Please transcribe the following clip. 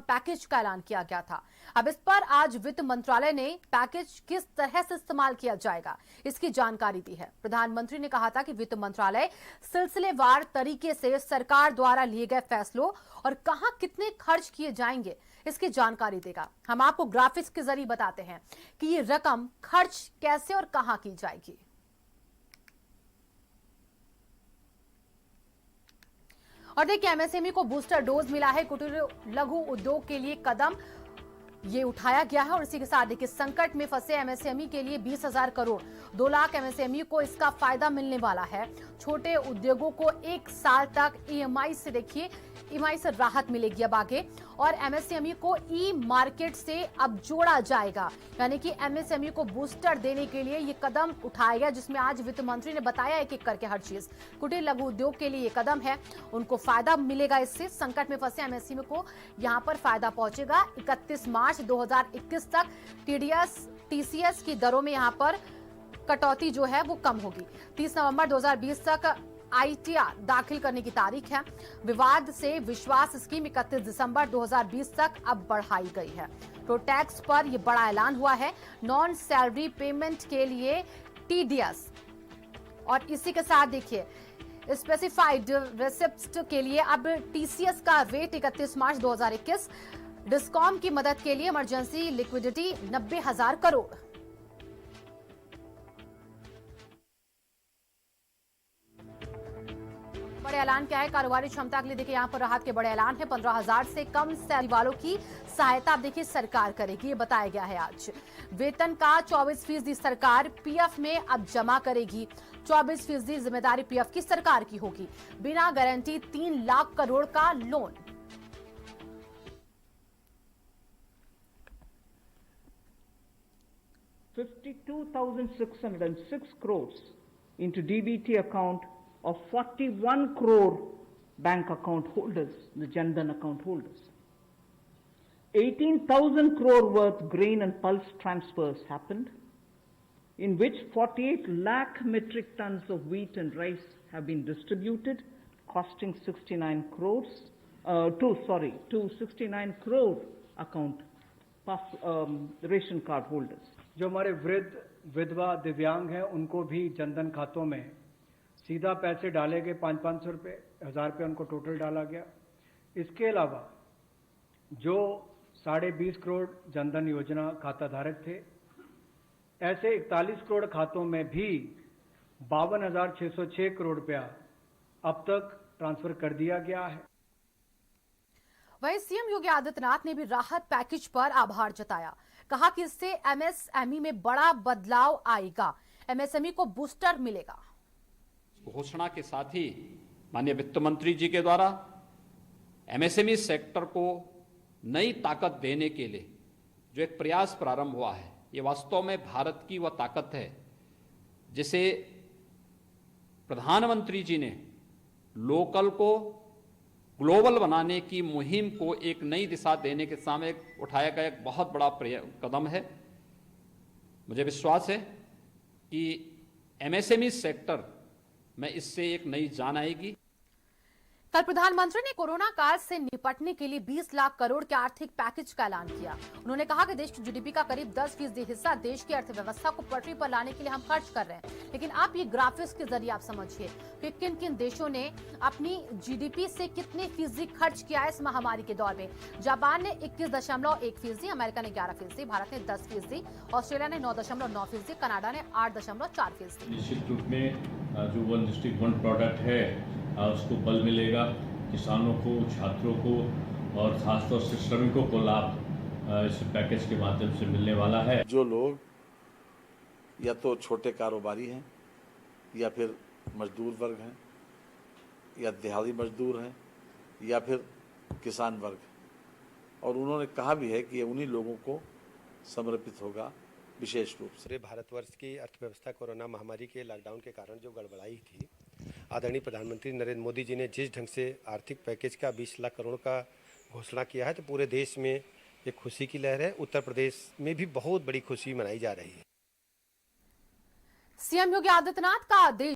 Package का ऐलान किया गया था। अब इस पर आज वित्त मंत्रालय ने पैकेज किस तरह से इस्तेमाल किया जाएगा, इसकी जानकारी दी है। प्रधानमंत्री ने कहा था कि वित्त मंत्रालय सिलसिलेवार तरीके से सरकार द्वारा लिए गए फैसलों और कहां कितने खर्च किए जाएंगे, इसकी जानकारी देगा। हम आपको ग्राफिक्स के जरिए बताते हैं कि ये रकम खर्च कैसे और कहां की जाएगी। और देखिए, एमएसएमई को बूस्टर डोज मिला है। कुटीर लघु उद्योग के लिए कदम ये उठाया गया है और इसी के साथ देखिए, संकट में फंसे एमएसएमई के लिए 20,000 करोड़, 2 लाख एमएसएमई को इसका फायदा मिलने वाला है। छोटे उद्योगों को 1 साल तक ईएमआई से देखिए ईएमआई से राहत मिलेगी अब आगे, और एमएसएमई को ई मार्केट से अब जोड़ा जाएगा। यानी कि एमएसएमई को बूस्टर देने के लिए ये कदम उठाया गया, जिसमें आज वित्त मंत्री ने बताया एक एक करके हर चीज। कुटीर लघु उद्योग के लिए ये कदम है, उनको फायदा मिलेगा इससे। संकट में फंसे एमएसएमई को यहां पर फायदा पहुंचेगा। 31 मार्च 2021 तक टीसीएस की दरों में यहां पर कटौती जो है वो कम होगी। 30 नवंबर 2020 तक आईटीआर दाखिल करने की तारीख है। विवाद से विश्वास स्कीम 31 दिसंबर 2020 तक अब बढ़ाई गई है। प्रोटैक्स पर यह बड़ा ऐलान हुआ है, नॉन सैलरी पेमेंट के लिए टीडीएस, और इसी के साथ देखिए स्पेसिफाइड रेसिप्ट के लिए अब टीसीएस का रेट 31 मार्च 2021। डिस्कॉम की मदद के लिए इमरजेंसी लिक्विडिटी 90,000 करोड़। बड़े ऐलान क्या है? कारोबारी क्षमता के लिए देखिए यहां पर राहत के बड़े ऐलान है। 15,000 से कम सैलरी वालों की सहायता अब देखिए सरकार करेगी, ये बताया गया है आज। वेतन का 24% सरकार पीएफ में अब जमा करेगी। 24% जिम्मेदारी पीएफ की सरकार की होगी। बिना गारंटी 3 लाख करोड़ का loan. ₹52,606 crores into DBT account of 41 crore bank account holders, the Jan Dhan account holders. 18,000 crore worth grain and pulse transfers happened, in which 48 lakh metric tons of wheat and rice have been distributed, costing 69 crores, to 69 crore account ration card holders. जो हमारे वृद्ध, विधवा, दिव्यांग हैं, उनको भी जनधन खातों में सीधा पैसे डाले गए। 500-500 रुपये, 1,000 रुपये उनको टोटल डाला गया। इसके अलावा जो 20.5 करोड़ जनधन योजना खाता धारक थे, ऐसे 41 करोड़ खातों में भी 52,606 करोड़ रुपया अब तक ट्रांसफर कर दिया गया है। वहीं सीएम योगी आदित्यनाथ ने भी राहत पैकेज पर आभार जताया। कहा कि इससे एमएसएमई में बड़ा बदलाव आएगा, एमएसएमई को बूस्टर मिलेगा। घोषणा के साथ ही माननीय वित्त मंत्री जी के द्वारा एमएसएमई सेक्टर को नई ताकत देने के लिए जो एक प्रयास प्रारंभ हुआ है, ये वास्तव में भारत की वह ताकत है जिसे प्रधानमंत्री जी ने लोकल को ग्लोबल बनाने की मुहिम को एक नई दिशा देने के सामने उठाया गया एक बहुत बड़ा कदम है। मुझे विश्वास है कि एमएसएमई सेक्टर में इससे एक नई जान आएगी। कल प्रधानमंत्री ने कोरोना काल से निपटने के लिए 20 लाख करोड़ के आर्थिक पैकेज का ऐलान किया। उन्होंने कहा कि देश की जीडीपी का करीब 10% हिस्सा देश की अर्थव्यवस्था को पटरी पर लाने के लिए हम खर्च कर रहे हैं। लेकिन आप ये ग्राफिक्स के जरिए आप समझिए कि किन किन देशों ने अपनी जीडीपी से कितने फीसदी खर्च किया है इस महामारी के दौर में। जापान ने 21.1%, अमेरिका ने 11%, भारत ने 10%, ऑस्ट्रेलिया ने 9.9%, कनाडा ने 8.4%। निश्चित रूप में जो वन डिस्ट्रिक्ट वन प्रोडक्ट है उसको बल मिलेगा। किसानों को, छात्रों को और खासतौर से श्रमिकों को लाभ इस पैकेज के माध्यम से मिलने वाला है। जो लोग या तो छोटे कारोबारी हैं, या फिर मजदूर वर्ग हैं, या दिहाड़ी मजदूर हैं, या फिर किसान वर्ग, और उन्होंने कहा भी है कि उन्हीं लोगों को समर्पित होगा विशेष रूप से। भारतवर्ष की अर्थव्यवस्था कोरोना महामारी के लॉकडाउन के कारण जो गड़बड़ाई थी, आदरणीय प्रधानमंत्री नरेंद्र मोदी जी ने जिस ढंग से आर्थिक पैकेज का 20 लाख करोड़ का घोषणा किया है, तो पूरे देश में एक खुशी की लहर है। उत्तर प्रदेश में भी बहुत बड़ी खुशी मनाई जा रही है। सीएम योगी आदित्यनाथ का आदेश